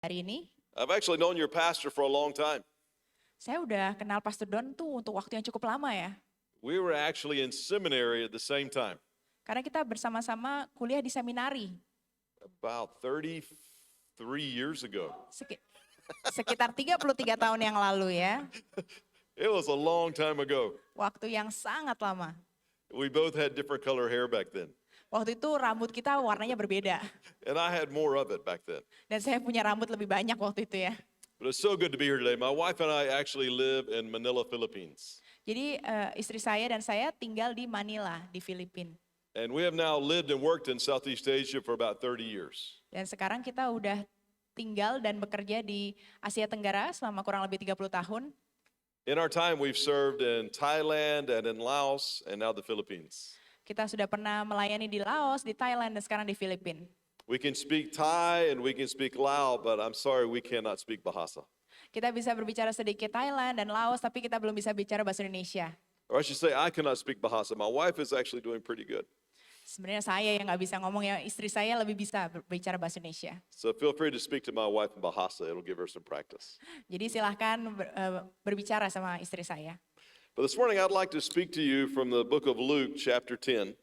Hari ini, I've actually known your pastor for a long time. saya udah kenal Pastor Don tuh untuk waktu yang cukup lama ya. We were actually in seminary at the same time, Karena kita bersama-sama kuliah di seminari about 33 years ago. sekitar 33 tahun yang lalu ya. It was a long time ago. Waktu yang sangat lama. We both had different color hair back then, Waktu itu rambut kita warnanya berbeda. and I had more of it back then. Dan saya punya rambut lebih banyak waktu itu ya. But it's so good to be here today. My wife and I actually live in Manila, Philippines. Jadi istri saya dan saya tinggal di Manila, di Filipina. And we have now lived and worked in Southeast Asia for about 30 years. Dan sekarang kita udah tinggal dan bekerja di Asia Tenggara selama kurang lebih 30 tahun. In our time, we've served in Thailand and in Laos and now the Philippines. Kita sudah pernah melayani di Laos, di Thailand, dan sekarang di Filipina. We can speak Thai and we can speak Lao, but I'm sorry, we cannot speak Bahasa. Kita bisa berbicara sedikit Thailand dan Laos, tapi kita belum bisa bicara bahasa Indonesia. Or I should say, I cannot speak Bahasa. My wife is actually doing pretty good. Sebenarnya saya yang nggak bisa ngomong ya, istri saya lebih bisa berbicara bahasa Indonesia. So feel free to speak to my wife in Bahasa. It'll give her some practice. Jadi silahkan berbicara sama istri saya. But this morning, I'd like to speak to you from the book of Luke, chapter 10.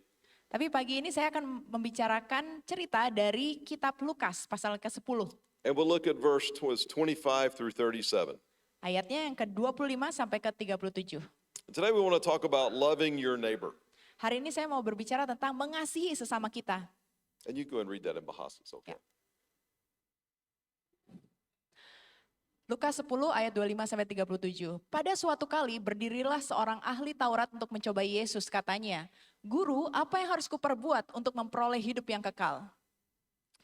Tapi pagi ini saya akan membicarakan cerita dari kitab Lukas pasal ke-10. And we'll look at verse 25 through 37. Ayatnya yang ke-25 sampai ke-37. Today we want to talk about loving your neighbor. Hari ini saya mau berbicara tentang mengasihi sesama kita. And you go and read that in Bahasa, it's okay. Ya. Lukas 10 ayat 25 sampai 37. Pada suatu kali berdirilah seorang ahli Taurat untuk mencoba Yesus, katanya, "Guru, apa yang harus kuperbuat untuk memperoleh hidup yang kekal?"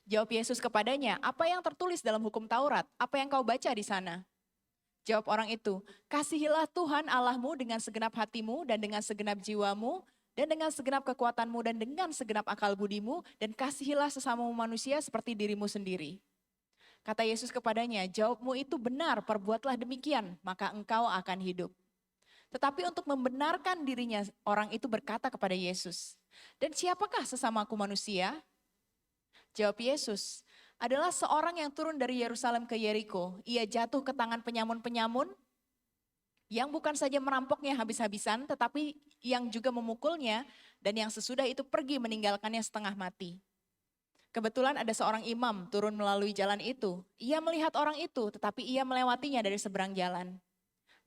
Jawab Yesus kepadanya, "Apa yang tertulis dalam hukum Taurat? Apa yang kau baca di sana?" Jawab orang itu, "Kasihilah Tuhan Allahmu dengan segenap hatimu dan dengan segenap jiwamu dan dengan segenap kekuatanmu dan dengan segenap akal budimu, dan kasihilah sesamamu manusia seperti dirimu sendiri." Kata Yesus kepadanya, "Jawabmu itu benar, perbuatlah demikian, maka engkau akan hidup." Tetapi untuk membenarkan dirinya, orang itu berkata kepada Yesus, "Dan siapakah sesamaku manusia?" Jawab Yesus, "Adalah seorang yang turun dari Yerusalem ke Yeriko. Ia jatuh ke tangan penyamun-penyamun yang bukan saja merampoknya habis-habisan, tetapi yang juga memukulnya, dan yang sesudah itu pergi meninggalkannya setengah mati. Kebetulan ada seorang imam turun melalui jalan itu. Ia melihat orang itu, tetapi ia melewatinya dari seberang jalan.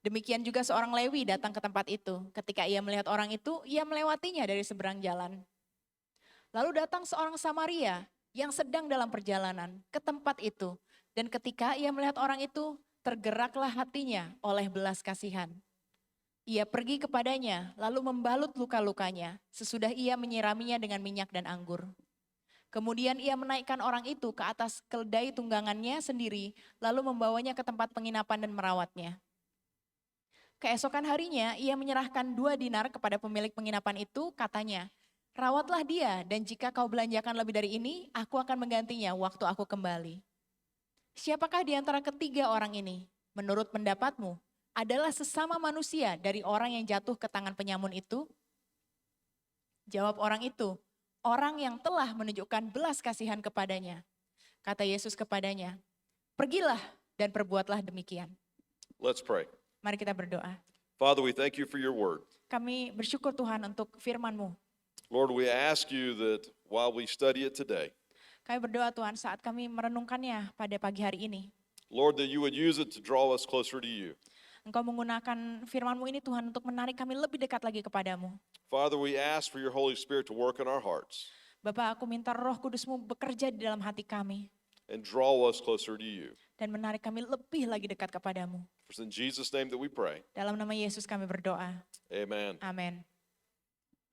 Demikian juga seorang Lewi datang ke tempat itu. Ketika ia melihat orang itu, ia melewatinya dari seberang jalan. Lalu datang seorang Samaria yang sedang dalam perjalanan ke tempat itu. Dan ketika ia melihat orang itu, tergeraklah hatinya oleh belas kasihan. Ia pergi kepadanya, lalu membalut luka-lukanya. Sesudah ia menyiraminya dengan minyak dan anggur. Kemudian ia menaikkan orang itu ke atas keledai tunggangannya sendiri, lalu membawanya ke tempat penginapan dan merawatnya. Keesokan harinya ia menyerahkan 2 dinar kepada pemilik penginapan itu, katanya, "Rawatlah dia, dan jika kau belanjakan lebih dari ini, aku akan menggantinya waktu aku kembali." Siapakah di antara ketiga orang ini, menurut pendapatmu, adalah sesama manusia dari orang yang jatuh ke tangan penyamun itu? Jawab orang itu, "Orang yang telah menunjukkan belas kasihan kepadanya." Kata Yesus kepadanya, "Pergilah dan perbuatlah demikian." Let's pray. Mari kita berdoa. Father, we thank you for your word. Kami bersyukur Tuhan untuk firman-Mu. Lord, we ask you that while we study it today, Kami berdoa Tuhan saat kami merenungkannya pada pagi hari ini. Lord, that you would use it to draw us closer to you. Engkau menggunakan firman-Mu ini Tuhan untuk menarik kami lebih dekat lagi kepadamu. Father, we ask for your Holy Spirit to work in our hearts Bapak, aku minta Roh Kudus-Mu bekerja di dalam hati kami and draw us closer to you. dan menarik kami lebih lagi dekat kepadamu. It's in Jesus' name that we pray. Dalam nama Yesus kami berdoa. Amen. Amin.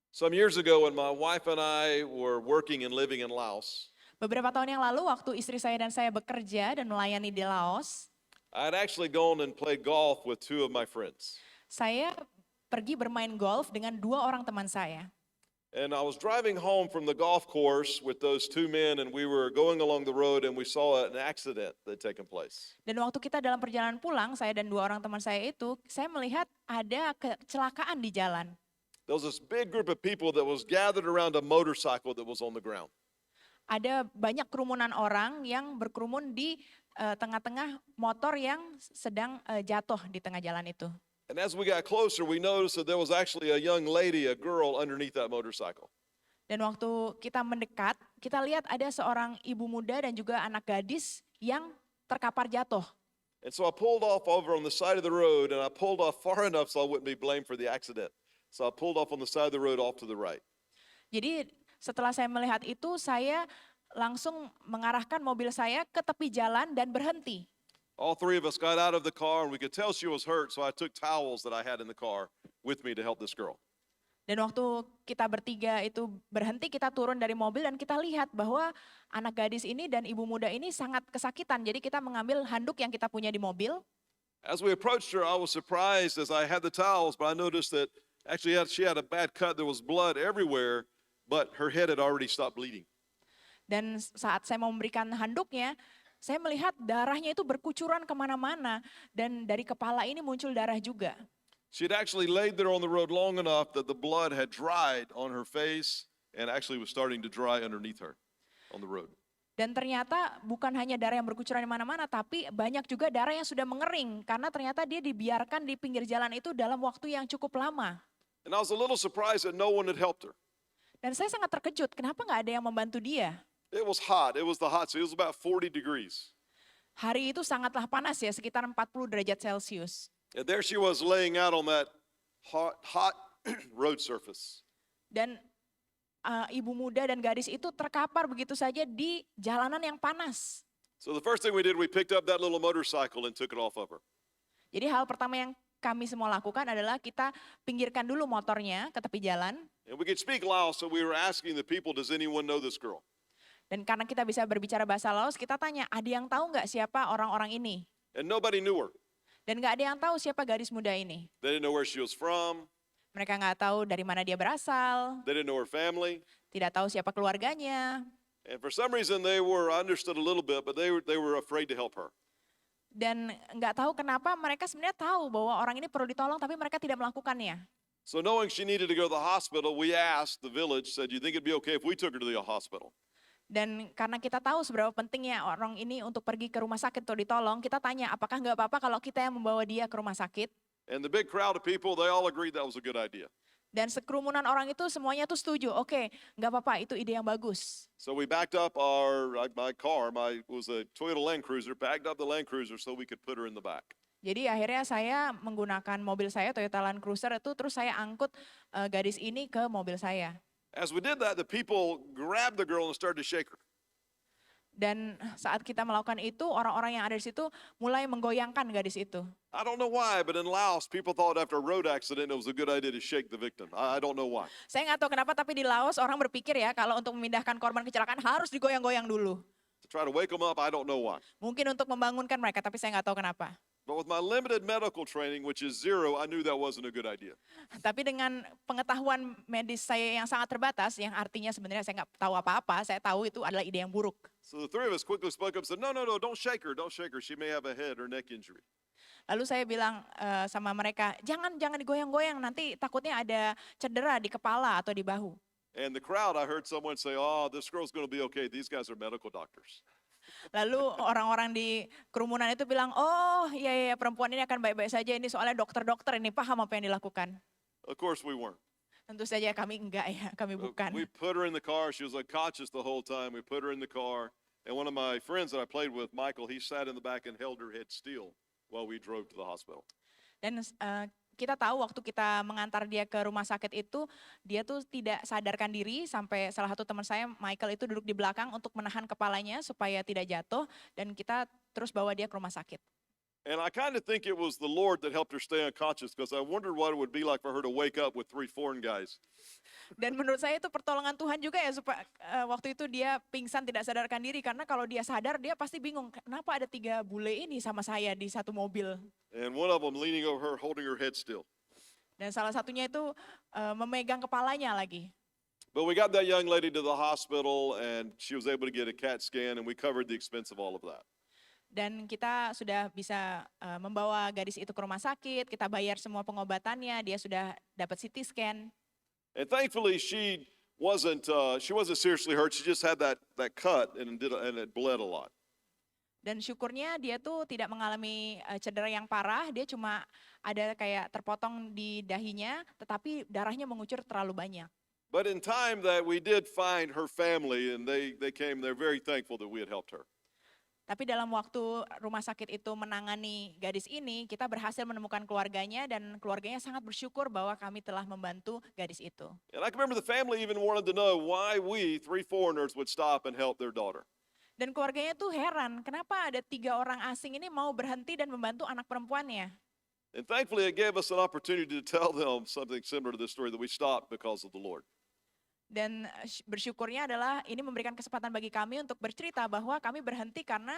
Some years ago, when my wife and I were working and living in Laos, Beberapa tahun yang lalu waktu istri saya dan saya bekerja dan melayani di Laos, I had actually gone and played golf with 2 of my friends. saya pergi bermain golf dengan 2 orang teman saya. And I was driving home from the golf course with those 2 men, and we were going along the road, and we saw an accident that had taken place. Dan waktu kita dalam perjalanan pulang, saya dan 2 orang teman saya itu, saya melihat ada kecelakaan di jalan. There was this big group of people that was gathered around a motorcycle that was on the ground. Ada banyak kerumunan orang yang berkerumun di tengah-tengah motor yang sedang jatuh di tengah jalan itu. And as we got closer, we noticed that there was actually a young lady, a girl underneath that motorcycle. Dan waktu kita mendekat, kita lihat ada seorang ibu muda dan juga anak gadis yang terkapar jatuh. And so I pulled off over on the side of the road, and I pulled off far enough so I wouldn't be blamed for the accident. So I pulled off on the side of the road off to the right. Jadi setelah saya melihat itu, saya langsung mengarahkan mobil saya ke tepi jalan dan berhenti. All three of us got out of the car, and we could tell she was hurt, so I took towels that I had in the car with me to help this girl. Dan waktu kita bertiga itu berhenti, kita turun dari mobil dan kita lihat bahwa anak gadis ini dan ibu muda ini sangat kesakitan. Jadi kita mengambil handuk yang kita punya di mobil. As we approached her, I was surprised as I had the towels, but I noticed that actually she had a bad cut. There was blood everywhere, but her head had already stopped bleeding. Dan saat saya mau memberikan handuknya, saya melihat darahnya itu berkucuran kemana-mana. Dan dari kepala ini muncul darah juga. She had actually laid there on the road long enough that the blood had dried on her face and actually was starting to dry underneath her on the road. Dan ternyata bukan hanya darah yang berkucuran di mana-mana, tapi banyak juga darah yang sudah mengering. Karena ternyata dia dibiarkan di pinggir jalan itu dalam waktu yang cukup lama. And I was a little surprised that no one had helped her. Dan saya sangat terkejut, kenapa nggak ada yang membantu dia? It was hot. It was the hot. So it was about 40 degrees. Hari itu sangatlah panas ya, sekitar 40 derajat Celcius. And there she was laying out on that hot road surface. Dan ibu muda dan gadis itu terkapar begitu saja di jalanan yang panas. So the first thing we did, we picked up that little motorcycle and took it off of her. Jadi hal pertama yang kami semua lakukan adalah kita pinggirkan dulu motornya ke tepi jalan. And we could speak Lao, so we were asking the people, does anyone know this girl? Dan karena kita bisa berbicara bahasa Laos, kita tanya, ada yang tahu nggak siapa orang-orang ini? And nobody knew her. Dan nggak ada yang tahu siapa gadis muda ini. They didn't know where she was from. Mereka nggak tahu dari mana dia berasal, They didn't know her family. tidak tahu siapa keluarganya. And for some reason, I understood a little bit, but they were afraid to help her. Dan nggak tahu kenapa mereka sebenarnya tahu bahwa orang ini perlu ditolong, tapi mereka tidak melakukannya. So knowing she needed to go to the hospital, we asked the village, said, you think it'd be okay if we took her to the hospital? Dan karena kita tahu seberapa pentingnya orang ini untuk pergi ke rumah sakit atau ditolong, kita tanya apakah nggak apa-apa kalau kita yang membawa dia ke rumah sakit. And the big crowd of people, they all agreed that was a good idea. Dan sekerumunan orang itu semuanya tuh setuju, oke, nggak apa-apa, itu ide yang bagus. So we backed up my car, it was a Toyota Land Cruiser, backed up the Land Cruiser so we could put her in the back. Jadi akhirnya saya menggunakan mobil saya, Toyota Land Cruiser itu, terus saya angkut gadis ini ke mobil saya. As we did that, the people grabbed the girl and started to shake her. Dan saat kita melakukan itu, orang-orang yang ada di situ mulai menggoyangkan gadis itu. I don't know why, but in Laos, people thought after a road accident, it was a good idea to shake the victim. I don't know why. Saya nggak tahu kenapa, tapi di Laos orang berpikir ya, kalau untuk memindahkan korban kecelakaan harus digoyang-goyang dulu. To try to wake them up, I don't know why. Mungkin untuk membangunkan mereka, tapi saya nggak tahu kenapa. But with my limited medical training, which is zero, I knew that wasn't a good idea. Tapi dengan pengetahuan medis saya yang sangat terbatas, yang artinya sebenarnya saya nggak tahu apa-apa, saya tahu itu adalah ide yang buruk. So the three of us quickly spoke up and said, no, don't shake her, don't shake her. She may have a head or neck injury. Lalu saya bilang sama mereka, jangan digoyang-goyang, nanti takutnya ada cedera di kepala atau di bahu. And the crowd, I heard someone say, oh, this girl's going to be okay. These guys are medical doctors. Lalu orang-orang di kerumunan itu bilang, oh iya perempuan ini akan baik-baik saja, ini soalnya dokter-dokter ini paham apa yang dilakukan. Of course we weren't. Tentu saja kami enggak ya, kami bukan. We put her in the car. She was unconscious the whole time. We put her in the car. And one of my friends that I played with, Michael, he sat in the back and held her head still while we drove to the hospital. Dan kita tahu waktu kita mengantar dia ke rumah sakit itu, dia tuh tidak sadarkan diri sampai salah satu teman saya, Michael itu duduk di belakang untuk menahan kepalanya supaya tidak jatuh dan kita terus bawa dia ke rumah sakit. And I kind of think it was the Lord that helped her stay unconscious because I wondered what it would be like for her to wake up with three foreign guys. Dan menurut saya itu pertolongan Tuhan juga ya supaya waktu itu dia pingsan tidak sadarkan diri karena kalau dia sadar dia pasti bingung kenapa ada 3 bule ini sama saya di satu mobil. And one of them leaning over her, holding her head still. Dan salah satunya itu memegang kepalanya lagi. But we got that young lady to the hospital and she was able to get a CAT scan and we covered the expense of all of that. Dan kita sudah bisa membawa gadis itu ke rumah sakit, kita bayar semua pengobatannya, dia sudah dapat CT scan. And thankfully she wasn't seriously hurt. She just had that cut and it bled a lot. Dan syukurnya dia tuh tidak mengalami cedera yang parah, dia cuma ada kayak terpotong di dahinya, tetapi darahnya mengucur terlalu banyak. But in time that we did find her family and they came, they're very thankful that we had helped her. Tapi dalam waktu rumah sakit itu menangani gadis ini, kita berhasil menemukan keluarganya dan keluarganya sangat bersyukur bahwa kami telah membantu gadis itu. And I can remember the family even wanted to know why we, three foreigners, would stop and help their daughter. Dan keluarganya tuh heran, kenapa ada 3 orang asing ini mau berhenti dan membantu anak perempuannya. And thankfully, it gave us an opportunity to tell them something similar to this story, that we stopped because of the Lord. Dan bersyukurnya adalah ini memberikan kesempatan bagi kami untuk bercerita bahwa kami berhenti karena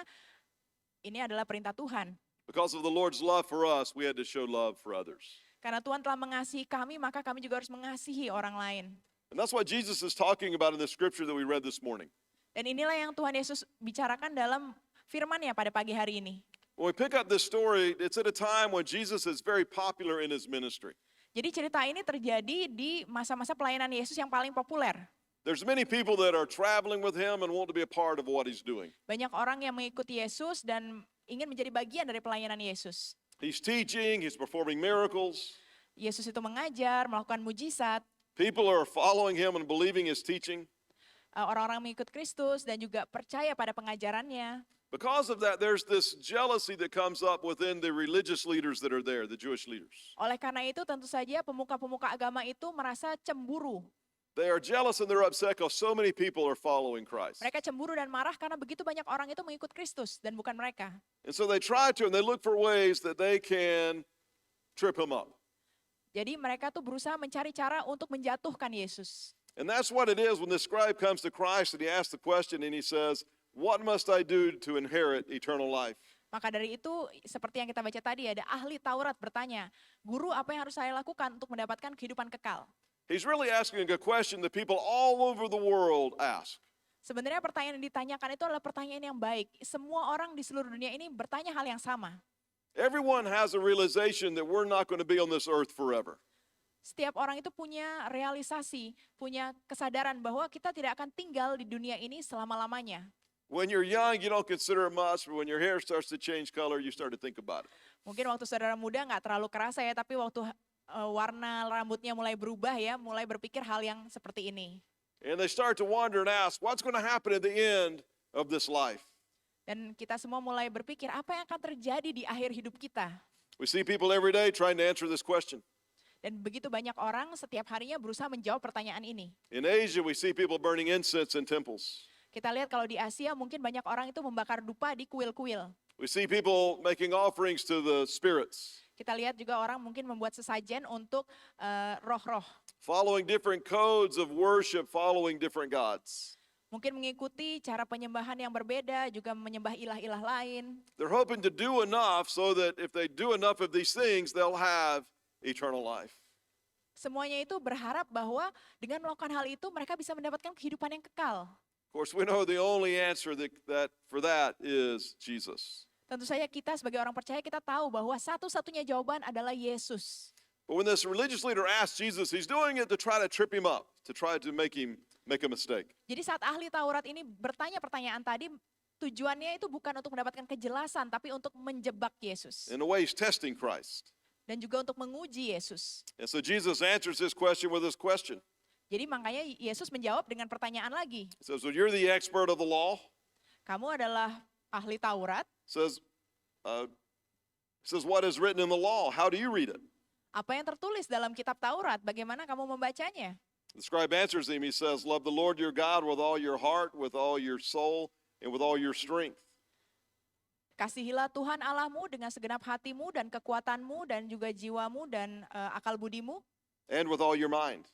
ini adalah perintah Tuhan. Because of the Lord's love for us, we had to show love for others. Karena Tuhan telah mengasihi kami, maka kami juga harus mengasihi orang lain. And that's what Jesus is talking about in the scripture that we read this morning. Dan inilah yang Tuhan Yesus bicarakan dalam firman-Nya pada pagi hari ini. When we pick up this story, it's at a time when Jesus is very popular in his ministry. Jadi cerita ini terjadi di masa-masa pelayanan Yesus yang paling populer. There's many people that are traveling with him and want to be a part of what he's doing. Banyak orang yang mengikuti Yesus dan ingin menjadi bagian dari pelayanan Yesus. He's teaching, he's performing miracles. Yesus itu mengajar, melakukan mujizat. People are following him and believing his teaching. Orang-orang mengikut Kristus dan juga percaya pada pengajarannya. Because of that, there's this jealousy that comes up within the religious leaders that are there, the Jewish leaders. Oleh karena itu tentu saja pemuka-pemuka agama itu merasa cemburu. They are jealous and they're upset because so many people are following Christ. Mereka cemburu dan marah karena begitu banyak orang itu mengikut Kristus dan bukan mereka. And so they try to, and they look for ways that they can trip him up. Jadi mereka tuh berusaha mencari cara untuk menjatuhkan Yesus. And that's what it is when the scribe comes to Christ and he asks the question and he says, "What must I do to inherit eternal life?" Maka dari itu seperti yang kita baca tadi ada ahli Taurat bertanya, "Guru, apa yang harus saya lakukan untuk mendapatkan kehidupan kekal?" He's really asking a question that people all over the world ask. Sebenarnya pertanyaan yang ditanyakan itu adalah pertanyaan yang baik. Semua orang di seluruh dunia ini bertanya hal yang sama. Everyone has a realization that we're not going to be on this earth forever. Setiap orang itu punya realisasi, punya kesadaran bahwa kita tidak akan tinggal di dunia ini selama-lamanya. When you're young, you don't consider it much, but when your hair starts to change color, you start to think about it. Mungkin waktu saudara muda nggak terlalu kerasa ya, tapi waktu warna rambutnya mulai berubah ya, mulai berpikir hal yang seperti ini. And they start to wonder and ask, what's going to happen at the end of this life? Dan kita semua mulai berpikir apa yang akan terjadi di akhir hidup kita. We see people every day trying to answer this question. Dan begitu banyak orang setiap harinya berusaha menjawab pertanyaan ini. In Asia, we see people burning incense in temples. Kita lihat kalau di Asia mungkin banyak orang itu membakar dupa di kuil-kuil. We see people making offerings to the spirits, Kita lihat juga orang mungkin membuat sesajen untuk roh-roh. following different codes of worship, following different gods. Mungkin mengikuti cara penyembahan yang berbeda, juga menyembah ilah-ilah lain. They're hoping to do enough so that if they do enough of these things, they'll have eternal life. Semuanya itu berharap bahwa dengan melakukan hal itu mereka bisa mendapatkan kehidupan yang kekal. Of course, we know the only answer for that is Jesus. Tentu saja kita sebagai orang percaya kita tahu bahwa satu-satunya jawaban adalah Yesus. But when this religious leader asked Jesus, he's doing it to try to trip him up, to try to make him make a mistake. Jadi saat ahli Taurat ini bertanya pertanyaan tadi, tujuannya itu bukan untuk mendapatkan kejelasan, tapi untuk menjebak Yesus. In a way, he's testing Christ. Dan juga untuk menguji Yesus. And so Jesus answers this question with this question. Jadi makanya Yesus menjawab dengan pertanyaan lagi. He says, well, you're the expert of the law. Kamu adalah ahli Taurat. Says, what is written in the law? How do you read it? Apa yang tertulis dalam kitab Taurat? Bagaimana kamu membacanya? The scribe answers him. He says, love the Lord your God with all your heart, with all your soul, and with all your strength. Kasihilah Tuhan Allahmu dengan segenap hatimu dan kekuatanmu dan juga jiwamu dan akal budimu. And with all your mind.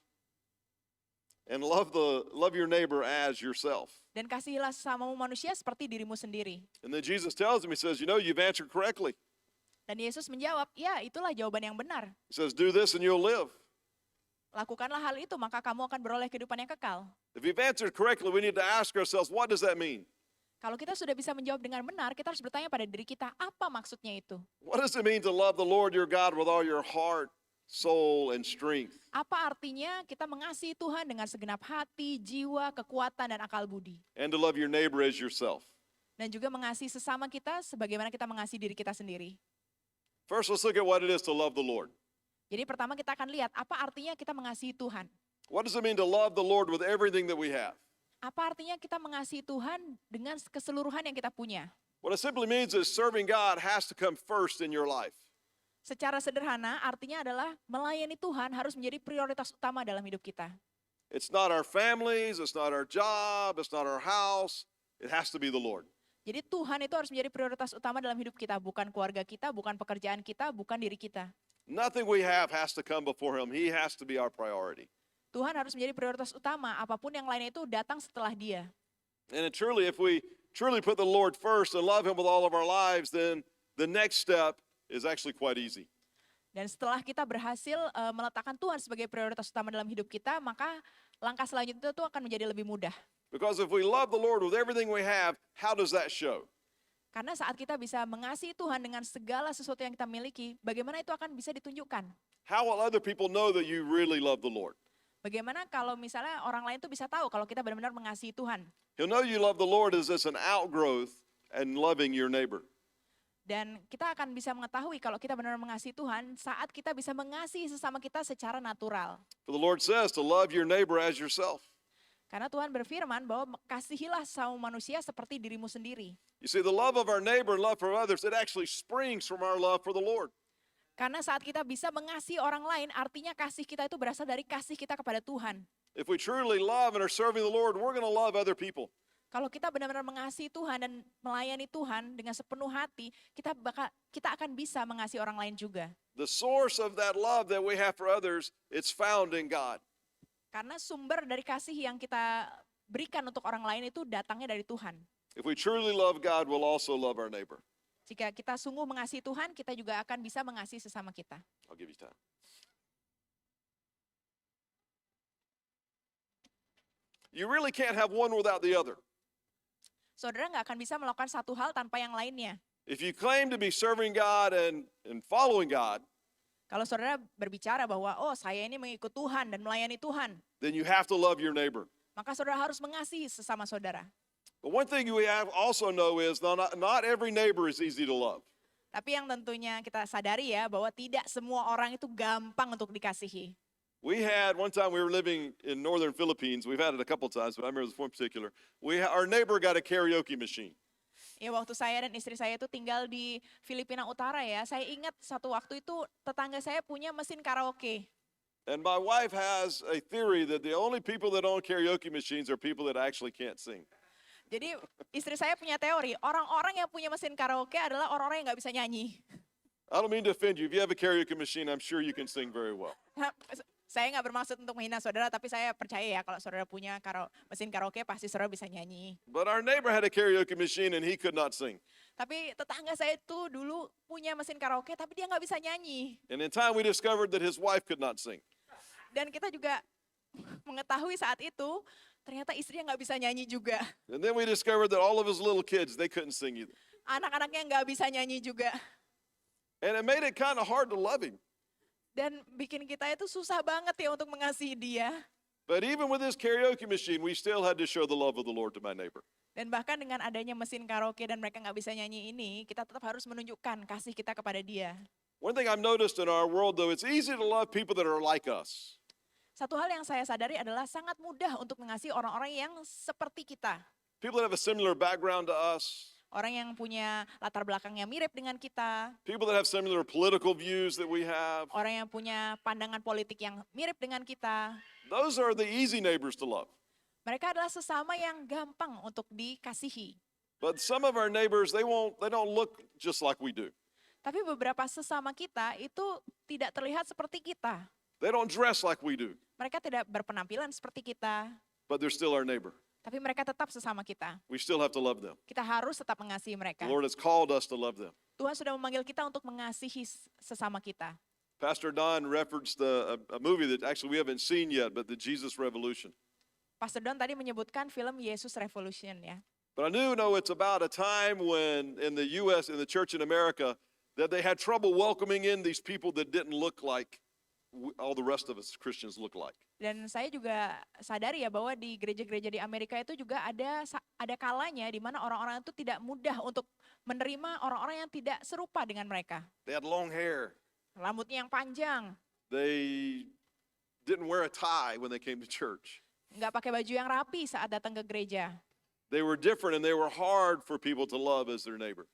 And love your neighbor as yourself. Dan kasihilah sesamamu manusia seperti dirimu sendiri. And then Jesus tells him, he says, you've answered correctly. Dan Yesus menjawab, ya itulah jawaban yang benar. He says, do this and you'll live. Lakukanlah hal itu maka kamu akan beroleh kehidupan yang kekal. If we've answered correctly, we need to ask ourselves, what does that mean? Kalau kita sudah bisa menjawab dengan benar, kita harus bertanya pada diri kita, apa maksudnya itu? What does it mean to love the Lord your God with all your heart, soul, and strength? Apa artinya kita mengasihi Tuhan dengan segenap hati, jiwa, kekuatan, dan akal budi? And to love your neighbor as yourself. dan juga mengasihi sesama kita sebagaimana kita mengasihi diri kita sendiri. First, let's look at what it is to love the Lord. Jadi pertama kita akan lihat apa artinya kita mengasihi Tuhan. What does it mean to love the Lord with everything that we have? Apa artinya kita mengasihi Tuhan dengan keseluruhan yang kita punya? What it simply means is serving God has to come first in your life. Secara sederhana artinya adalah melayani Tuhan harus menjadi prioritas utama dalam hidup kita. It's not our families, it's not our job, it's not our house. It has to be the Lord. Jadi Tuhan itu harus menjadi prioritas utama dalam hidup kita, bukan keluarga kita, bukan pekerjaan kita, bukan diri kita. Nothing we have has to come before Him. He has to be our priority. Tuhan harus menjadi prioritas utama, apapun yang lainnya itu datang setelah Dia. And truly, if we truly put the Lord first and love Him with all of our lives, then the next step is actually quite easy. Dan setelah kita berhasil meletakkan Tuhan sebagai prioritas utama dalam hidup kita, maka langkah selanjutnya itu akan menjadi lebih mudah. Because if we love the Lord with everything we have, how does that show? Karena saat kita bisa mengasihi Tuhan dengan segala sesuatu yang kita miliki, bagaimana itu akan bisa ditunjukkan? How will other people know that you really love the Lord? Bagaimana kalau misalnya orang lain tuh bisa tahu kalau kita benar-benar mengasihi Tuhan? He'll know you love the Lord as it's an outgrowth and loving your neighbor. Dan kita akan bisa mengetahui kalau kita benar-benar mengasihi Tuhan saat kita bisa mengasihi sesama kita secara natural. For the Lord says to love your neighbor as yourself. Karena Tuhan berfirman bahwa kasihilah sesama manusia seperti dirimu sendiri. You see, the love of our neighbor and love for others, it actually springs from our love for the Lord. Karena saat kita bisa mengasihi orang lain, artinya kasih kita itu berasal dari kasih kita kepada Tuhan. If we truly love and are serving the Lord, we're going to love other people. Kalau kita benar-benar mengasihi Tuhan dan melayani Tuhan dengan sepenuh hati, kita akan bisa mengasihi orang lain juga. The source of that love that we have for others, it's found in God. Karena sumber dari kasih yang kita berikan untuk orang lain itu datangnya dari Tuhan. If we truly love God, we'll also love our neighbor. Jika kita sungguh mengasihi Tuhan, kita juga akan bisa mengasihi sesama kita. I'll give you time. You really can't have one without the other. Saudara nggak akan bisa melakukan satu hal tanpa yang lainnya. If you claim to be serving God and following God, Kalau saudara berbicara bahwa, oh saya ini mengikut Tuhan dan melayani Tuhan, then you have to love your neighbor. maka saudara harus mengasihi sesama saudara. But one thing we have also know is not every neighbor is easy to love. Tapi yang tentunya kita sadari ya, bahwa tidak semua orang itu gampang untuk dikasihi. We had, one time we were living in northern Philippines, we've had it a couple times, but I remember this one particular. Our neighbor got a karaoke machine. Ya waktu saya dan istri saya itu tinggal di Filipina Utara ya, saya ingat satu waktu itu tetangga saya punya mesin karaoke. And my wife has a theory that the only people that own karaoke machines are people that actually can't sing. Jadi istri saya punya teori, orang-orang yang punya mesin karaoke adalah orang-orang yang nggak bisa nyanyi. I don't mean to offend you. If you have a karaoke machine, I'm sure you can sing very well. Saya nggak bermaksud untuk menghina saudara, tapi saya percaya ya kalau saudara punya mesin karaoke pasti saudara bisa nyanyi. But our neighbor had a karaoke machine and he could not sing. Tapi tetangga saya itu dulu punya mesin karaoke, tapi dia nggak bisa nyanyi. And in time we discovered that his wife could not sing. Dan kita juga mengetahui saat itu, ternyata istrinya nggak bisa nyanyi juga. And then we discovered that all of his little kids, they couldn't sing either. Anak-anaknya nggak bisa nyanyi juga. And it made it kind of hard to love him. Dan bikin kita itu susah banget ya untuk mengasihi dia. But even with this karaoke machine, we still had to show the love of the Lord to my neighbor. Dan bahkan dengan adanya mesin karaoke dan mereka nggak bisa nyanyi ini, kita tetap harus menunjukkan kasih kita kepada dia. One thing I've noticed in our world, though, it's easy to love people that are like us. Satu hal yang saya sadari adalah sangat mudah untuk mengasihi orang-orang yang seperti kita. People that have a similar background to us. Orang yang punya latar belakang yang mirip dengan kita. People that have similar political views that we have. Orang yang punya pandangan politik yang mirip dengan kita. Those are the easy neighbors to love. Mereka adalah sesama yang gampang untuk dikasihi. But some of our neighbors, they don't look just like we do. Tapi beberapa sesama kita itu tidak terlihat seperti kita. They don't dress like we do, Mereka tidak berpenampilan seperti kita. but they're still our neighbor. Tapi mereka tetap sesama kita. We still have to love them. Kita harus tetap mengasihi mereka. The Lord has called us to love them. Tuhan sudah memanggil kita untuk mengasihi sesama kita. Pastor Don referenced a movie that actually we haven't seen yet, but the Jesus Revolution. Pastor Don tadi menyebutkan film Yesus Revolution ya. But I do know it's about a time when in the U.S., in the church in America, that they had trouble welcoming in these people that didn't look like all the rest of us Christians look like. Dan saya juga sadari ya bahwa di gereja-gereja di Amerika itu juga ada kalanya di mana orang-orang itu tidak mudah untuk menerima orang-orang yang tidak serupa dengan mereka. They had long hair. Rambutnya yang panjang, They didn't wear a tie when they came to church. nggak pakai baju yang rapi saat datang ke gereja. They were different and they were hard for people to love as their neighbor.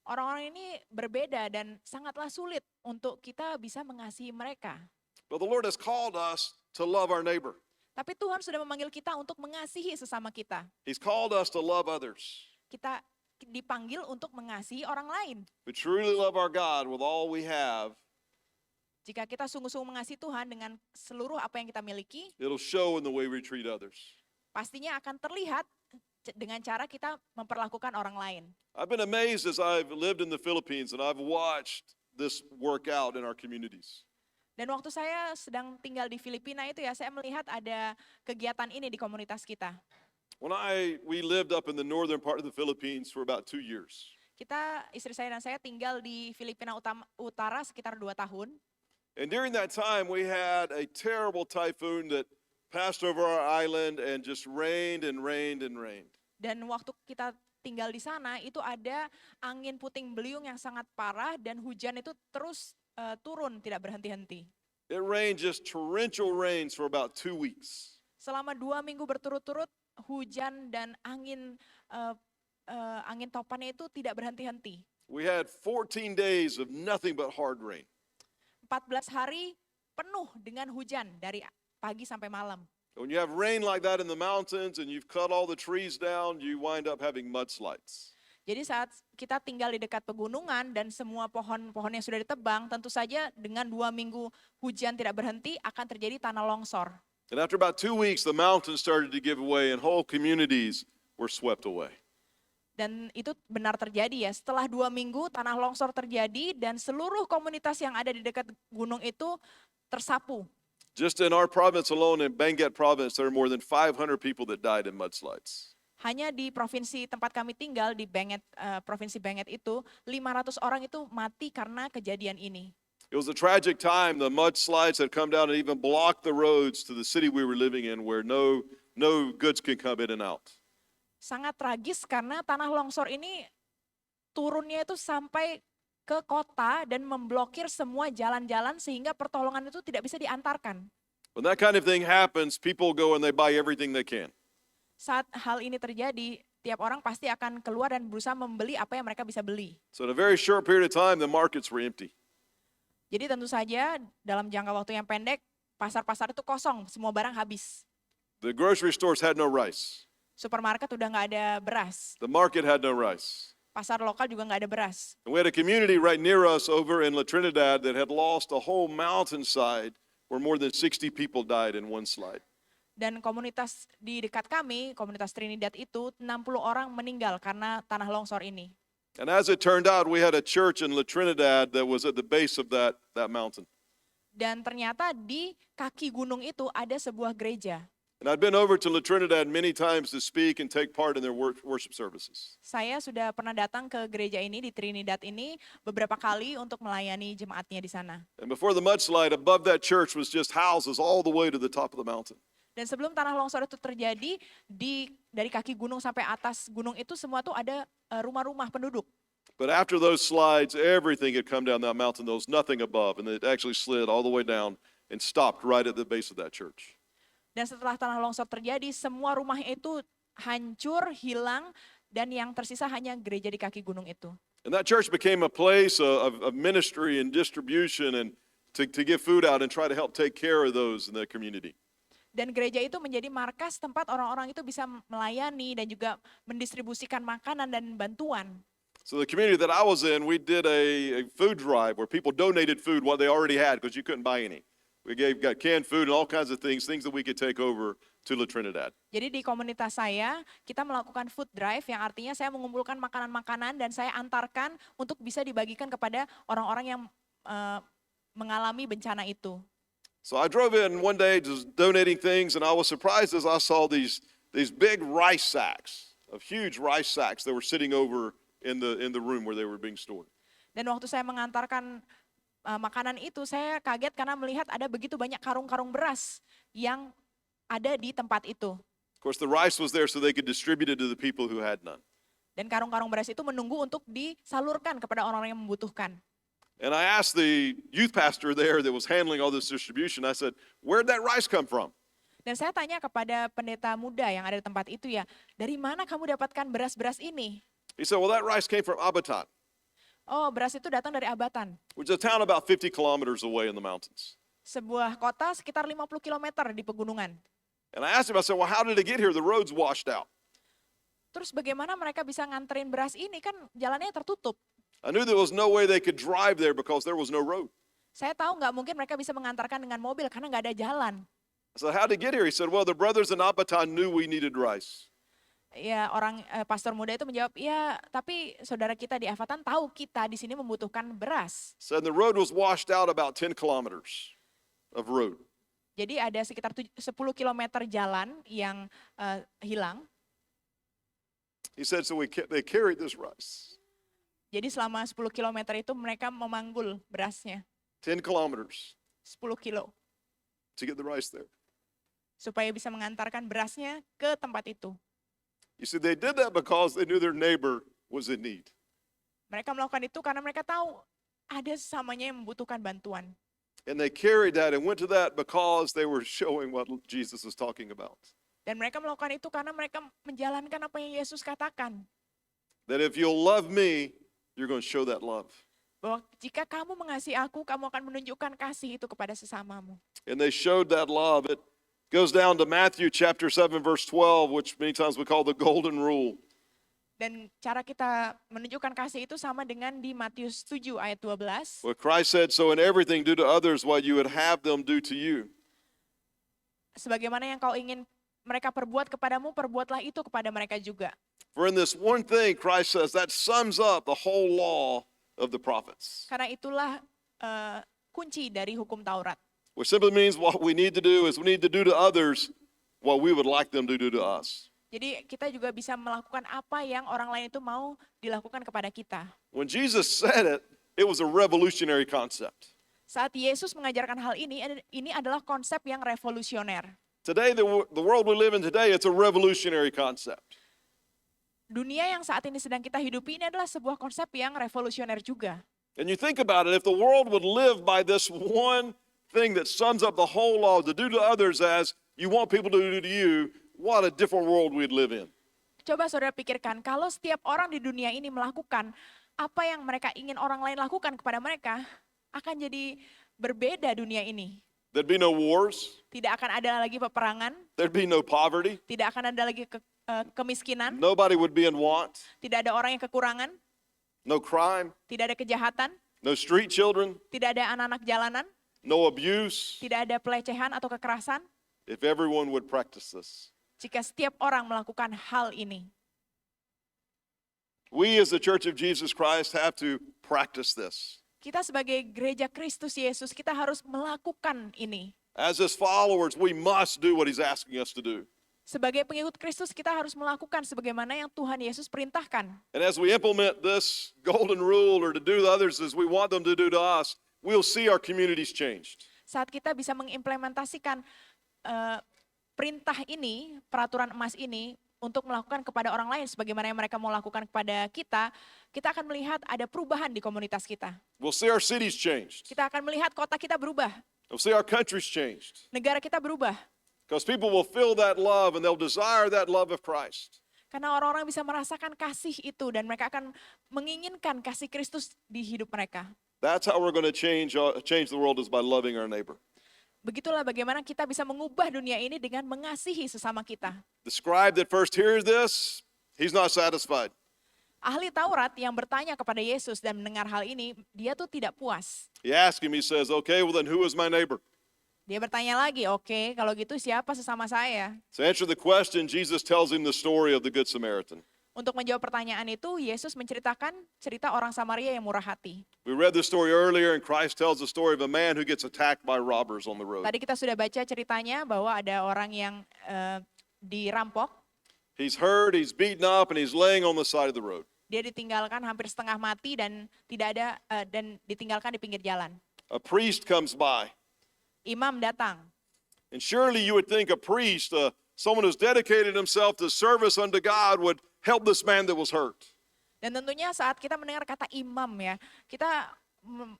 Orang-orang ini berbeda dan sangatlah sulit untuk kita bisa mengasihi mereka. But the Lord has called us to love our neighbor. Tapi Tuhan sudah memanggil kita untuk mengasihi sesama kita. He's called us to love others. Kita dipanggil untuk mengasihi orang lain. We truly love our God with all we have. Jika kita sungguh-sungguh mengasihi Tuhan dengan seluruh apa yang kita miliki, It'll show in the way we treat others. pastinya akan terlihat dengan cara kita memperlakukan orang lain. I've been amazed as I've lived in the Philippines and I've watched this work out in our communities. Dan waktu saya sedang tinggal di Filipina itu ya, saya melihat ada kegiatan ini di komunitas kita. When we lived up in the northern part of the Philippines for about 2 years. Kita, istri saya dan saya tinggal di Filipina Utara sekitar 2 tahun. And during that time, we had a terrible typhoon that passed over our island and just rained and rained and rained. Dan waktu kita tinggal di sana itu ada angin puting beliung yang sangat parah dan hujan itu terus turun tidak berhenti-henti. It rained just torrential rains for about 2 weeks. Selama 2 minggu berturut-turut hujan dan angin topannya itu tidak berhenti-henti. We had 14 days of nothing but hard rain. 14 hari penuh dengan hujan dari pagi sampai malam. When you have rain like that in the mountains and you've cut all the trees down, you wind up having mudslides. Jadi saat kita tinggal di dekat pegunungan dan semua pohon-pohon yang sudah ditebang, tentu saja dengan 2 minggu hujan tidak berhenti akan terjadi tanah longsor. And after about 2 weeks, the mountains started to give way and whole communities were swept away. Dan itu benar terjadi ya, setelah 2 minggu tanah longsor terjadi dan seluruh komunitas yang ada di dekat gunung itu tersapu. Just in our province alone, in Benguet province, there are more than 500 people that died in mudslides. Hanya di provinsi tempat kami tinggal, di provinsi Benguet itu, 500 orang itu mati karena kejadian ini. It was a tragic time. The mudslides had come down and even blocked the roads to the city we were living in where no goods can come in and out. Sangat tragis karena tanah longsor ini turunnya itu sampai ke kota dan memblokir semua jalan-jalan sehingga pertolongan itu tidak bisa diantarkan. When that kind of thing happens, people go and they buy everything they can. Saat hal ini terjadi, tiap orang pasti akan keluar dan berusaha membeli apa yang mereka bisa beli. So in a very short period of time, the markets were empty. Jadi tentu saja dalam jangka waktu yang pendek, pasar-pasar itu kosong, semua barang habis. The grocery stores had no rice. Supermarket udah nggak ada beras, The market had no rice. pasar lokal juga nggak ada beras. And we had a community right near us over in La Trinidad that had lost a whole mountainside where more than 60 people died in one slide. Dan komunitas di dekat kami, komunitas Trinidad itu 60 orang meninggal karena tanah longsor ini. And as it turned out, we had a church in La Trinidad that was at the base of that mountain. Dan ternyata di kaki gunung itu ada sebuah gereja. And I'd been over to La Trinidad many times to speak and take part in their worship services. Saya sudah pernah datang ke gereja ini di Trinidad ini beberapa kali untuk melayani jemaatnya di sana. And before the mudslide, above that church was just houses all the way to the top of the mountain. Dan sebelum tanah longsor itu terjadi, dari kaki gunung sampai atas gunung itu semua tuh ada rumah-rumah penduduk. But after those slides, everything had come down that mountain. There was nothing above, and it actually slid all the way down and stopped right at the base of that church. Dan setelah tanah longsor terjadi, semua rumah itu hancur, hilang, dan yang tersisa hanya gereja di kaki gunung itu. And that church became a place of ministry and distribution and to give food out and try to help take care of those in the community. Dan gereja itu menjadi markas tempat orang-orang itu bisa melayani dan juga mendistribusikan makanan dan bantuan. So the community that I was in, we did a food drive where people donated food what they already had because you couldn't buy any. We got canned food and all kinds of things that we could take over to La Trinidad. Jadi di komunitas saya, kita melakukan food drive yang artinya saya mengumpulkan makanan-makanan dan saya antarkan untuk bisa dibagikan kepada orang-orang yang mengalami bencana itu. So I drove in one day just donating things, and I was surprised as I saw these big rice sacks, of huge rice sacks that were sitting over in the room where they were being stored. Dan waktu saya mengantarkan makanan itu, saya kaget karena melihat ada begitu banyak karung-karung beras yang ada di tempat itu. Of course, the rice was there so they could distribute it to the people who had none. Dan karung-karung beras itu menunggu untuk disalurkan kepada orang-orang yang membutuhkan. And I asked the youth pastor there that was handling all this distribution, I said, where'd that rice come from? Dan saya tanya kepada pendeta muda yang ada di tempat itu ya, dari mana kamu dapatkan beras-beras ini? He said, well, that rice came from Abatat, Oh, beras itu datang dari Abatan, which is a town about 50 kilometers away in the mountains. sebuah kota sekitar 50 km di pegunungan. And I asked him, I said, well, how did it get here? The road's washed out. Terus bagaimana mereka bisa nganterin beras ini, kan jalannya tertutup. I knew there was no way they could drive there because there was no road. Saya tahu nggak mungkin mereka bisa mengantarkan dengan mobil karena nggak ada jalan. I said, how did it get here? He said, well, the brothers in Abatat knew we needed rice. Ya pastor muda itu menjawab, ya tapi saudara kita di Avatan tahu kita di sini membutuhkan beras. Said the road was washed out about 10 kilometers of road. Jadi ada sekitar 10 km jalan yang hilang. He said, so they carried this rice, Jadi selama 10 km itu mereka memanggul berasnya, 10 kilometers 10 kilo, to get the rice there. supaya bisa mengantarkan berasnya ke tempat itu. You see, they did that because they knew their neighbor was in need. Mereka melakukan itu karena mereka tahu ada sesamanya yang membutuhkan bantuan. And they carried that and went to that because they were showing what Jesus was talking about. Dan mereka melakukan itu karena mereka menjalankan apa yang Yesus katakan. That if you'll love me, you're going to show that love. Bahwa jika kamu mengasihi aku, kamu akan menunjukkan kasih itu kepada sesamamu. And they showed that love. It goes down to Matthew chapter 7, verse 12, which many times we call the golden rule. Dan cara kita menunjukkan kasih itu sama dengan di Matius 7 ayat 12. Where Christ said, so in everything do to others what you would have them do to you. Sebagaimana yang kau ingin mereka perbuat kepadamu, perbuatlah itu kepada mereka juga. For in this one thing, Christ says, that sums up the whole law of the prophets. Karena itulah kunci dari hukum Taurat. Which simply means what we need to do is we need to do to others what we would like them to do to us. Jadi kita juga bisa melakukan apa yang orang lain itu mau dilakukan kepada kita. When Jesus said it, it was a revolutionary concept. Saat Yesus mengajarkan hal ini adalah konsep yang revolusioner. Today, the world we live in today, it's a revolutionary concept. Dunia yang saat ini sedang kita hidupi ini adalah sebuah konsep yang revolusioner juga. And you think about it, if the world would live by this one thing that sums up the whole law, to do to others as you want people to do to you, what a different world we'd live in. Coba saudara pikirkan, kalau setiap orang di dunia ini melakukan apa yang mereka ingin orang lain lakukan kepada mereka, akan jadi berbeda dunia ini. There'd be no wars. Tidak akan ada lagi peperangan, There'd be no poverty. tidak akan ada lagi kemiskinan, Nobody would be in want. tidak ada orang yang kekurangan, No crime. tidak ada kejahatan, No street children. tidak ada anak-anak jalanan, No abuse. tidak ada pelecehan atau kekerasan. If everyone would practice this. Jika setiap orang melakukan hal ini, We as the Church of Jesus Christ have to practice this. kita sebagai gereja Kristus Yesus, kita harus melakukan ini. As his followers, we must do what he's asking us to do. Sebagai pengikut Kristus, kita harus melakukan sebagaimana yang Tuhan Yesus perintahkan. And as we implement this golden rule or to do to others as we want them to do to us, we'll see our communities changed. Saat kita bisa mengimplementasikan perintah ini, peraturan emas ini, untuk melakukan kepada orang lain sebagaimana yang mereka mau lakukan kepada kita, kita akan melihat ada perubahan di komunitas kita. We'll see our cities changed. Kita akan melihat kota kita berubah, We'll see our countries changed. negara kita berubah. Because people will feel that love and they'll desire that love of Christ. Karena orang-orang bisa merasakan kasih itu dan mereka akan menginginkan kasih Kristus di hidup mereka. That's how we're going to change the world, is by loving our neighbor. Begitulah bagaimana kita bisa mengubah dunia ini dengan mengasihi sesama kita. The scribe that first hears this, he's not satisfied. Ahli Taurat yang bertanya kepada Yesus dan mendengar hal ini, dia tuh tidak puas. He asks him, he says, okay, well then who is my neighbor? Dia bertanya lagi, oke, kalau gitu siapa sesama saya? To answer the question, Jesus tells him the story of the Good Samaritan. Untuk menjawab pertanyaan itu, Yesus menceritakan cerita orang Samaria yang murah hati. We read this story earlier, and Christ tells the story of a man who gets attacked by robbers on the road. Tadi kita sudah baca ceritanya bahwa ada orang yang dirampok, He's hurt, he's beaten up, and he's laying on the side of the road. dia ditinggalkan hampir setengah mati dan tidak ada dan ditinggalkan di pinggir jalan. a priest comes by. Imam datang. And surely you would think a priest, someone who's dedicated himself to service unto God, would help this man that was hurt. Dan tentunya saat kita mendengar kata imam ya, kita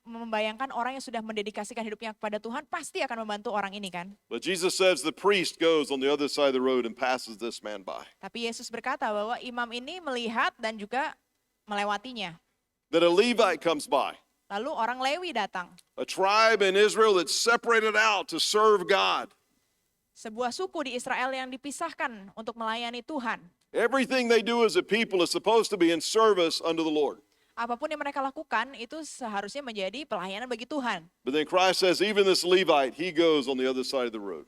membayangkan orang yang sudah mendedikasikan hidupnya kepada Tuhan pasti akan membantu orang ini kan. But Jesus says the priest goes on the other side of the road and passes this man by. Tapi Yesus berkata bahwa imam ini melihat dan juga melewatinya. That a Levite comes by, Lalu orang Lewi datang. a tribe in Israel that's separated out to serve God. Sebuah suku di Israel yang dipisahkan untuk melayani Tuhan. Everything they do as a people is supposed to be in service unto the Lord. Apapun yang mereka lakukan itu seharusnya menjadi pelayanan bagi Tuhan. But then Christ says, even this Levite, he goes on the other side of the road,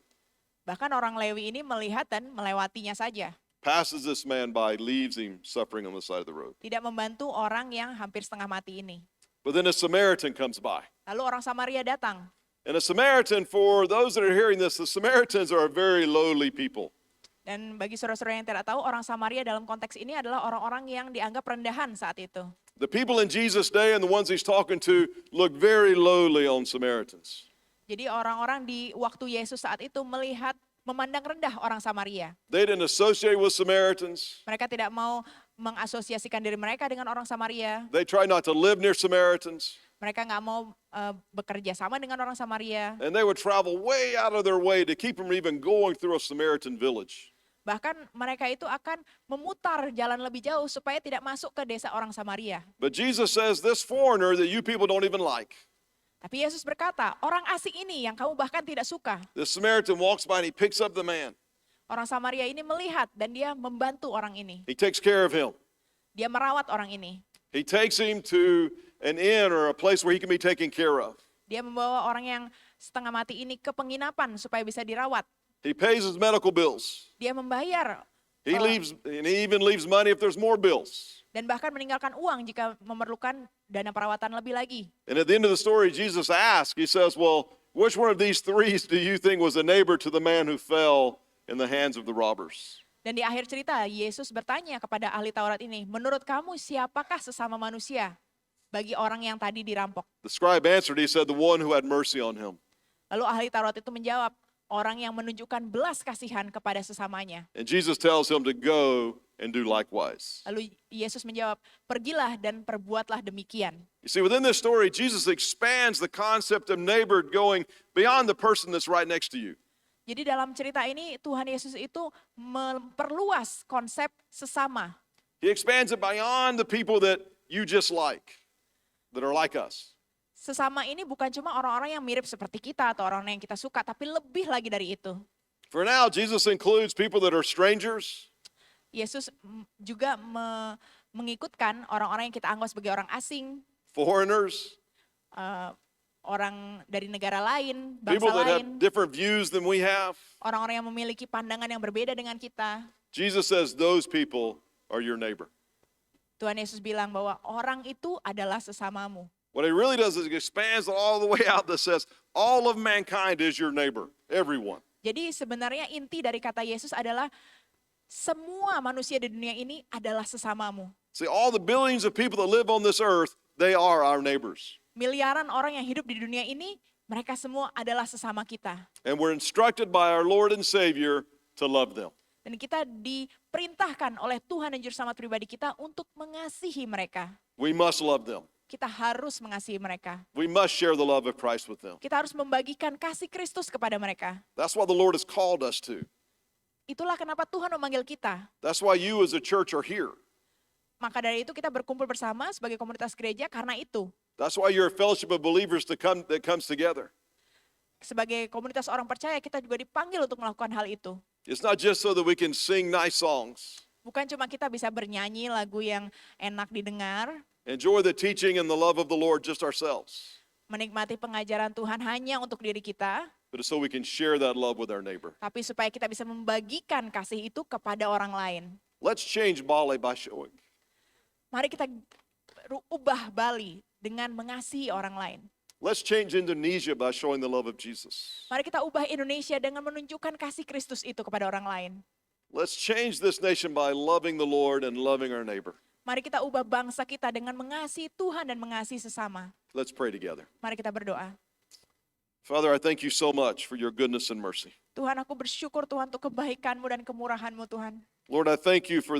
Bahkan orang Lewi ini melihat dan melewatinya saja. passes this man by, leaves him suffering on the side of the road. Tidak membantu orang yang hampir setengah mati ini. But then a Samaritan comes by. Lalu orang Samaria datang. And a Samaritan, for those that are hearing this, the Samaritans are a very lowly people. Dan bagi saudara-saudara yang tidak tahu, orang Samaria dalam konteks ini adalah orang-orang yang dianggap rendahan saat itu. The people in Jesus' day and the ones he's talking to look very lowly on Samaritans. Jadi orang-orang di waktu Yesus saat itu melihat, memandang rendah orang Samaria. They didn't associate with Samaritans. Mereka tidak mau mengasosiasikan diri mereka dengan orang Samaria. They tried not to live near Samaritans. Mereka nggak mau bekerja sama dengan orang Samaria. And they would travel way out of their way to keep from even going through a Samaritan village. Bahkan mereka itu akan memutar jalan lebih jauh supaya tidak masuk ke desa orang Samaria. But Jesus says, this foreigner that you people don't even like, Tapi Yesus berkata, orang asing ini yang kamu bahkan tidak suka. this Samaritan walks by and he picks up the man. Orang Samaria ini melihat dan dia membantu orang ini. He takes care of him. Dia merawat orang ini. He takes him to an inn or a place where he can be taken care of. Dia membawa orang yang setengah mati ini ke penginapan supaya bisa dirawat. He pays his medical bills. Dia membayar He leaves, and he even leaves money if there's more bills. dan bahkan meninggalkan uang jika memerlukan dana perawatan lebih lagi. And at the end of the story, Jesus asks, he says, well, which one of these three do you think was a neighbor to the man who fell in the hands of the robbers? Dan di akhir cerita, Yesus bertanya kepada ahli Taurat ini, menurut kamu siapakah sesama manusia bagi orang yang tadi dirampok? The scribe answered, he said, the one who had mercy on him. Lalu ahli Taurat itu menjawab, orang yang menunjukkan belas kasihan kepada sesamanya. And Jesus tells him to go and do likewise. Lalu Yesus menjawab, pergilah dan perbuatlah demikian. You see, within this story, Jesus expands the concept of neighbor going beyond the person that's right next to you. Jadi dalam cerita ini Tuhan Yesus itu memperluas konsep sesama. He expands it beyond the people that you just like, that are like us. Sesama ini bukan cuma orang-orang yang mirip seperti kita atau orang yang kita suka, tapi lebih lagi dari itu. For now, Jesus includes people that are strangers, Yesus juga mengikutkan orang-orang yang kita anggap sebagai orang asing, foreigners, orang dari negara lain, people bangsa that lain, have different views than we have. orang-orang yang memiliki pandangan yang berbeda dengan kita. Jesus says those people are your neighbor. Tuhan Yesus bilang bahwa orang itu adalah sesamamu. What he really does is he expands it all the way out that says all of mankind is your neighbor, everyone. Jadi sebenarnya inti dari kata Yesus adalah semua manusia di dunia ini adalah sesamamu. See, all the billions of people that live on this earth, they are our neighbors. Miliaran orang yang hidup di dunia ini, mereka semua adalah sesama kita. And we're instructed by our Lord and Savior to love them. Dan kita diperintahkan oleh Tuhan dan Juru Selamat pribadi kita untuk mengasihi mereka. We must love them. Kita harus mengasihi mereka. We must share the love of Christ with them. Kita harus membagikan kasih Kristus kepada mereka. That's what the Lord has called us to. Itulah kenapa Tuhan memanggil kita. That's why you as a church are here. Maka dari itu kita berkumpul bersama sebagai komunitas gereja karena itu. That's why you're a fellowship of believers that comes together. Sebagai komunitas orang percaya kita juga dipanggil untuk melakukan hal itu. It's not just so that we can sing nice songs, Bukan cuma kita bisa bernyanyi lagu yang enak didengar, enjoy the teaching and the love of the Lord just ourselves, menikmati pengajaran Tuhan hanya untuk diri kita, but it's so we can share that love with our neighbor. tapi supaya kita bisa membagikan kasih itu kepada orang lain. Let's change Bali by showing. Mari kita ubah Bali dengan mengasihi orang lain. Let's change Indonesia by showing the love of Jesus. Mari kita ubah Indonesia dengan menunjukkan kasih Kristus itu kepada orang lain. Let's change this nation by loving the Lord and loving our neighbor. Mari kita ubah bangsa kita dengan mengasihi Tuhan dan mengasihi sesama. Let's pray together. Mari kita berdoa. Father, I thank you so much for your goodness and mercy. Tuhan, aku bersyukur Tuhan untuk kebaikan-Mu dan kemurahan-Mu Tuhan. Lord, I thank you for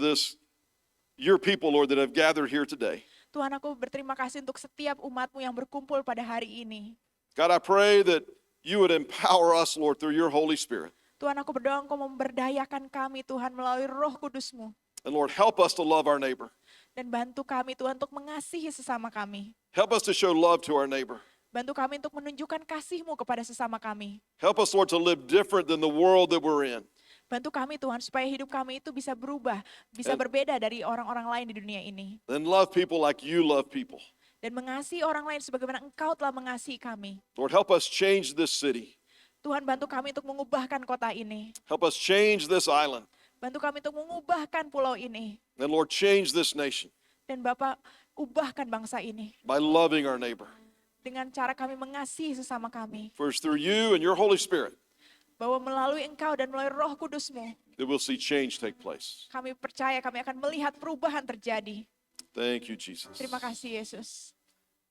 your people, Lord, that have gathered here today. Tuhan, aku berterima kasih untuk setiap umat-Mu yang berkumpul pada hari ini. God, I pray that you would empower us, Lord, through your Holy Spirit. Tuhan, aku berdoa Engkau memberdayakan kami Tuhan melalui Roh Kudus-Mu. And Lord, help us to love our neighbor. Dan bantu kami Tuhan untuk mengasihi sesama kami. Help us to show love to our neighbor. Bantu kami untuk menunjukkan kasih-Mu kepada sesama kami. Help us, Lord, to live different than the world that we're in. Bantu kami Tuhan supaya hidup kami itu bisa berubah, bisa berbeda dari orang-orang lain di dunia ini. And love people like you love people. Dan mengasihi orang lain sebagaimana Engkau telah mengasihi kami. Lord, help us change this city. Tuhan, bantu kami untuk mengubahkan kota ini. Help us change this island. Bantu kami untuk mengubahkan pulau ini. And Lord, change this nation Dan Bapak, ubahkan bangsa ini by loving our neighbor. dengan cara kami mengasihi sesama kami. For it's through you and your Holy Spirit Bahwa melalui Engkau dan melalui Roh Kudus-Mu, that we'll see change take place. kami percaya kami akan melihat perubahan terjadi. Thank you, Jesus. Terima kasih Yesus.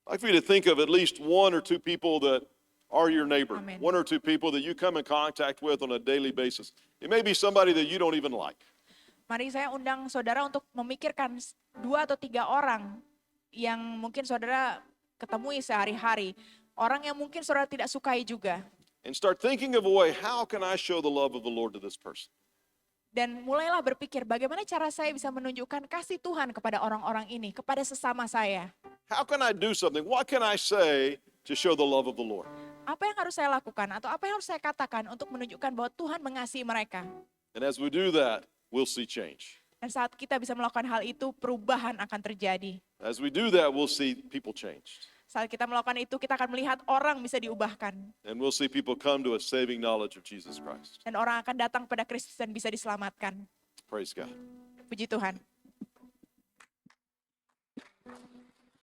I'd like for you to think of at least one or two people that are your neighbor. Amen. One or two people that you come in contact with on a daily basis. It may be somebody that you don't even like. Mari saya undang saudara untuk memikirkan 2 atau 3 orang yang mungkin saudara ketemui sehari-hari. Orang yang mungkin saudara tidak sukai juga. And start thinking of a way, how can I show the love of the Lord to this person? Dan mulailah berpikir bagaimana cara saya bisa menunjukkan kasih Tuhan kepada orang-orang ini, kepada sesama saya. How can I do something? What can I say to show the love of the Lord? Apa yang harus saya lakukan atau apa yang harus saya katakan untuk menunjukkan bahwa Tuhan mengasihi mereka. And as we do that, we'll see change. Dan saat kita bisa melakukan hal itu, perubahan akan terjadi. As we do that, we'll see people changed. Saat kita melakukan itu, kita akan melihat orang bisa diubahkan. And we'll see people come to a saving knowledge of Jesus Christ. Dan orang akan datang pada Kristus dan bisa diselamatkan. Praise God. Puji Tuhan.